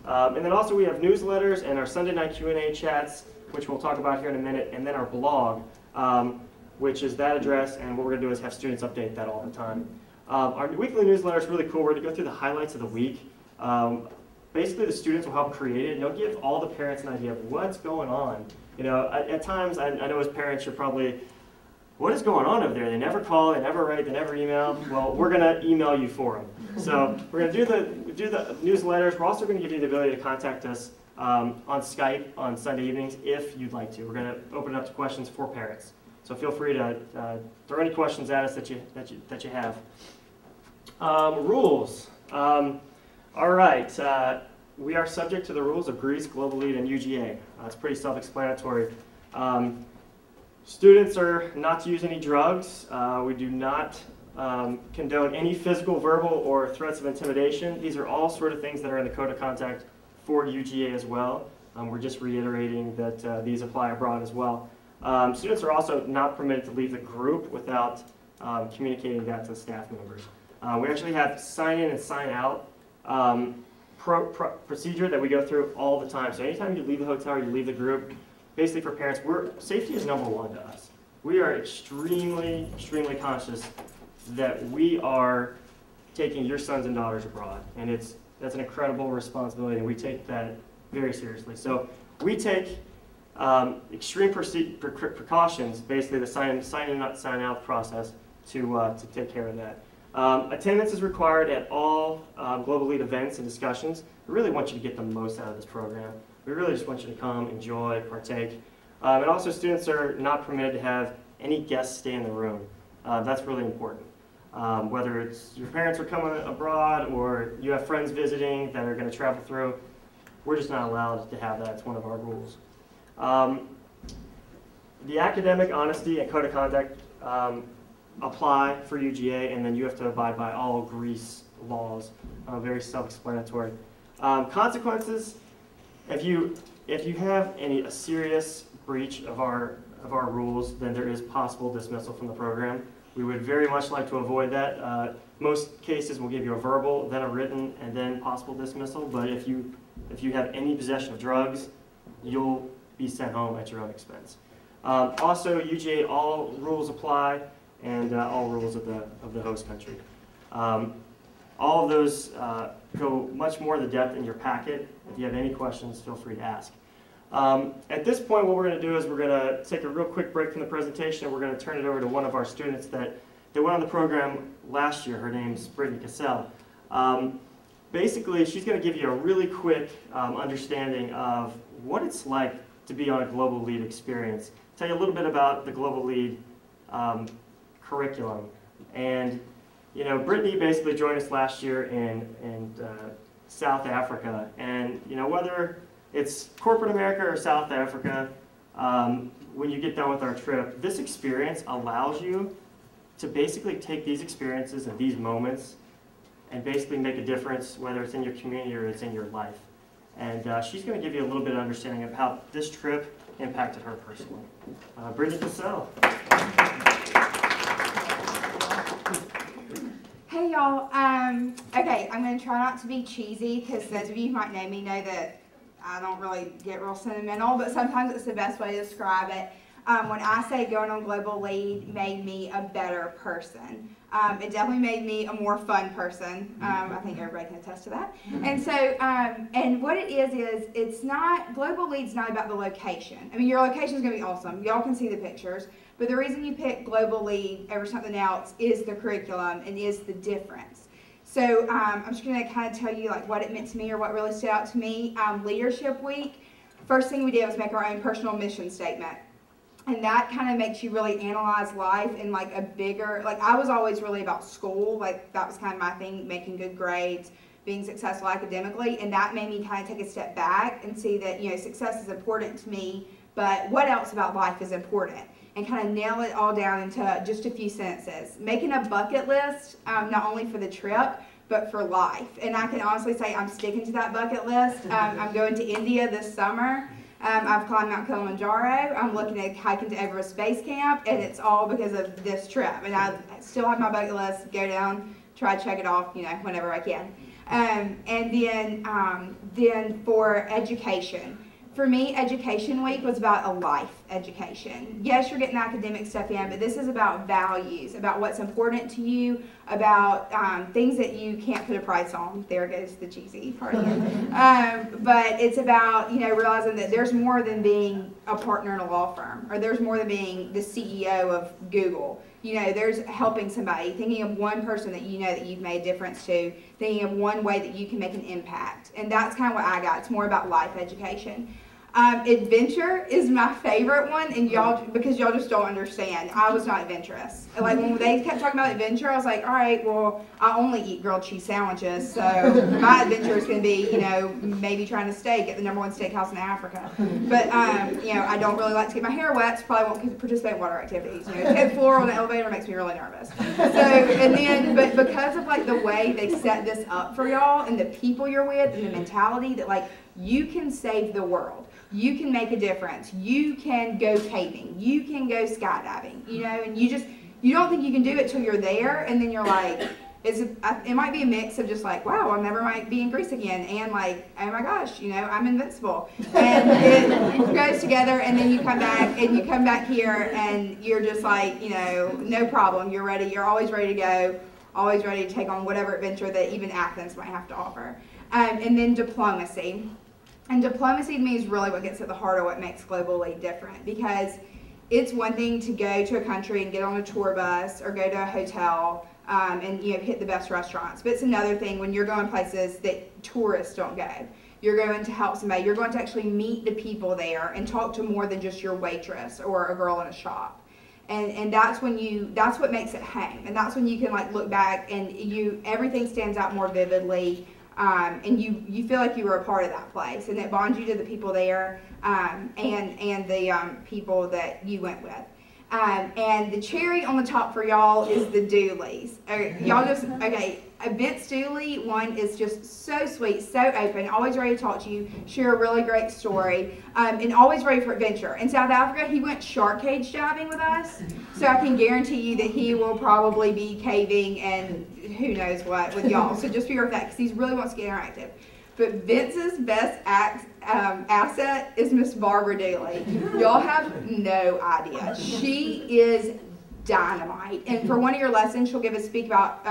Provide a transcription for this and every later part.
And then also we have newsletters and our Sunday night Q&A chats, which we'll talk about here in a minute, and then our blog, which is that address, and what we're going to do is have students update that all the time. Our weekly newsletter is really cool. We're going to go through the highlights of the week. Basically, the students will help create it, and they'll give all the parents an idea of what's going on. You know, at times, I know as parents, you're probably, what is going on over there? They never call, they never write, they never email. Well, we're going to email you for them. So we're going to do the newsletters. We're also going to give you the ability to contact us on Skype on Sunday evenings if you'd like to. We're going to open it up to questions for parents. So feel free to throw any questions at us that you have. Rules. All right. We are subject to the rules of Greece, Global Lead, and UGA. It's pretty self-explanatory. Students are not to use any drugs. We do not condone any physical, verbal, or threats of intimidation. These are all sort of things that are in the code of conduct for UGA as well. We're just reiterating that these apply abroad as well. Students are also not permitted to leave the group without communicating that to the staff members. We actually have sign in and sign out procedure that we go through all the time. So anytime you leave the hotel or you leave the group, basically for parents, safety is number one to us. We are extremely, extremely conscious that we are taking your sons and daughters abroad. And that's an incredible responsibility, and we take that very seriously. So we take extreme precautions, basically the sign in, sign out process to take care of that. Attendance is required at all Global Lead events and discussions. We really want you to get the most out of this program. We really just want you to come, enjoy, partake. And also students are not permitted to have any guests stay in the room. That's really important. Whether it's your parents are coming abroad or you have friends visiting that are going to travel through, we're just not allowed to have that. It's one of our rules. The academic honesty and code of conduct apply for UGA, and then you have to abide by all Greece laws. Very self-explanatory. Consequences: if you have a serious breach of our rules, then there is possible dismissal from the program. We would very much like to avoid that. Most cases will give you a verbal, then a written, and then possible dismissal. But if you have any possession of drugs, you'll be sent home at your own expense. Also, UGA, all rules apply, and all rules of the host country. All of those go much more into depth in your packet. If you have any questions, feel free to ask. At this point, what we're going to do is we're going to take a real quick break from the presentation, and we're going to turn it over to one of our students that went on the program last year. Her name's Brittany Cassell. Basically, she's going to give you a really quick understanding of what it's like to be on a Global Lead experience. Tell you a little bit about the Global Lead curriculum. And you know, Brittany basically joined us last year in South Africa, and you know, whether it's corporate America or South Africa, when you get done with our trip, this experience allows you to basically take these experiences and these moments and basically make a difference, whether it's in your community or it's in your life. And she's going to give you a little bit of understanding of how this trip impacted her personally. Brittany Cassell. Hey y'all. Okay, I'm going to try not to be cheesy, because those of you who might know me know that I don't really get real sentimental, but sometimes it's the best way to describe it. When I say going on Global Lead made me a better person, it definitely made me a more fun person. I think everybody can attest to that. And so, and what it is it's not, Global Lead's not about the location. I mean, your location's going to be awesome. Y'all can see the pictures. But the reason you pick Global Lead over something else is the curriculum and is the difference. So I'm just going to kind of tell you like what it meant to me or what really stood out to me. Leadership Week, first thing we did was make our own personal mission statement. And that kind of makes you really analyze life in like a bigger, like I was always really about school, like that was kind of my thing, making good grades, being successful academically, and that made me kind of take a step back and see that, you know, success is important to me, but what else about life is important? And kind of nail it all down into just a few sentences. Making a bucket list, not only for the trip, but for life. And I can honestly say I'm sticking to that bucket list. I'm going to India this summer. I've climbed Mount Kilimanjaro. I'm looking at hiking to Everest Base Camp, and it's all because of this trip. And I still have my bucket list, go down, try to check it off, you know, whenever I can. Then for education. For me, Education Week was about a life education. Yes, you're getting academic stuff in, but this is about values, about what's important to you, about things that you can't put a price on. There goes the cheesy part again. But it's about, realizing that there's more than being a partner in a law firm, or there's more than being the CEO of Google. There's helping somebody, thinking of one person that that you've made a difference to, thinking of one way that you can make an impact. And that's kind of what I got. It's more about life education. Adventure is my favorite one, and because y'all just don't understand. I was not adventurous. Like, when they kept talking about adventure, I was like, all right, well, I only eat grilled cheese sandwiches, so my adventure is going to be, maybe trying to steak at the #1 steakhouse in Africa. But, I don't really like to get my hair wet, so probably won't participate in water activities. 10th floor on the elevator makes me really nervous. But because of, the way they set this up for y'all, and the people you're with, and the mentality that, you can save the world. You can make a difference. You can go caving. You can go skydiving. And you don't think you can do it till you're there, and then you're like, it might be a mix of just wow, I never might be in Greece again, and oh my gosh, I'm invincible. And it goes together, and then you come back here, and you're just no problem. You're ready. You're always ready to go, always ready to take on whatever adventure that even Athens might have to offer. And then diplomacy. And diplomacy to me is really what gets at the heart of what makes Global L.E.A.D different, because it's one thing to go to a country and get on a tour bus or go to a hotel and hit the best restaurants, but it's another thing when you're going places that tourists don't go. You're going to help somebody. You're going to actually meet the people there and talk to more than just your waitress or a girl in a shop. And that's what makes it home. And that's when you can look back and everything stands out more vividly. And you feel like you were a part of that place, and it bonds you to the people there, and the people that you went with. And the cherry on the top for y'all is the doolies. Vince Dooley one is just so sweet, so open, always ready to talk to you, share a really great story, and always ready for adventure. In South Africa, he went shark cage diving with us, so I can guarantee you that he will probably be caving and who knows what with y'all. So just be aware of that, because he really wants to get interactive. But Vince's best asset is Miss Barbara Dooley. Y'all have no idea. She is dynamite. And for one of your lessons, she'll give a speech about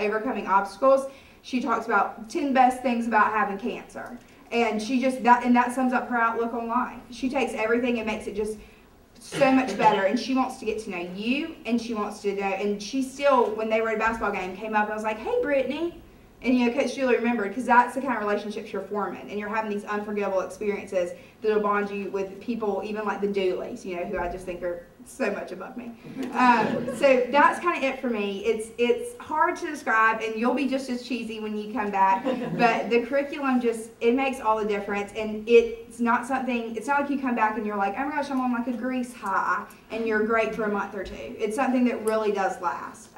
overcoming obstacles. She talks about 10 best things about having cancer. And that sums up her outlook on life. She takes everything and makes it just so much better, and she wants to get to know you, and she wants to know, and she still, when they were at a basketball game, came up and was like, hey, Brittany. And Coach Julie remembered, because that's the kind of relationships you're forming, and you're having these unforgettable experiences that'll bond you with people, even like the Dooleys, who I just think are so much above me. So that's kind of it for me. It's hard to describe, and you'll be just as cheesy when you come back, but the curriculum it makes all the difference, and it's not like you come back and you're like, oh my gosh, I'm on a Greece high, and you're great for a month or two. It's something that really does last.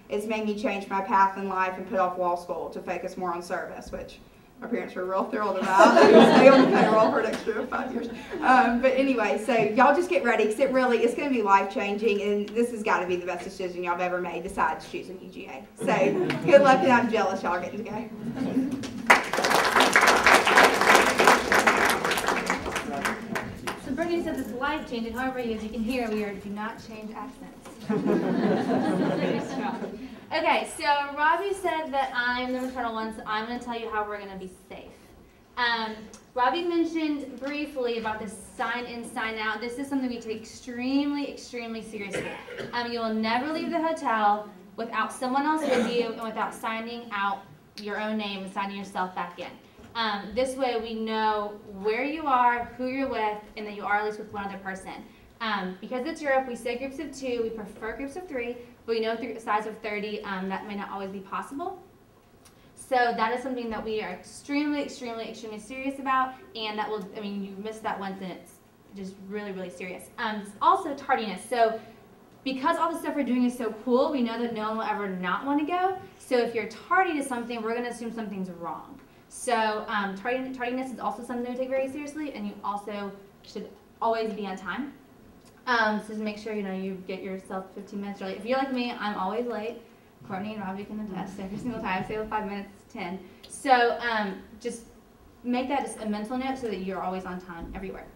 It's made me change my path in life and put off law school to focus more on service, which my parents were real thrilled about. They would stay on the payroll for an extra 5 years. But anyway, so y'all just get ready, because it's going to be life-changing, and this has got to be the best decision y'all have ever made besides choosing UGA. So good luck, and I'm jealous y'all getting to go. So Brittany says it's life-changing. However, as you can hear, we do not change accents. Okay, so Robbie said that I'm the maternal one, so I'm going to tell you how we're going to be safe. Robbie mentioned briefly about this sign-in, sign-out. This is something we take extremely, extremely seriously. You will never leave the hotel without someone else with you and without signing out your own name and signing yourself back in. This way we know where you are, who you're with, and that you are at least with one other person. Because it's Europe, we say groups of 2, we prefer groups of 3, but we know through a size of 30, that may not always be possible. So that is something that we are extremely, extremely, extremely serious about, and that will, you missed that once and it's just really, really serious. Also tardiness. So because all the stuff we're doing is so cool, we know that no one will ever not want to go. So if you're tardy to something, we're going to assume something's wrong. So tardiness is also something we take very seriously, and you also should always be on time. So just make sure you get yourself 15 minutes early. If you're like me, I'm always late. Courtney and Robbie can attest every single time. I say 5 minutes, 10. So just make that as a mental note so that you're always on time everywhere.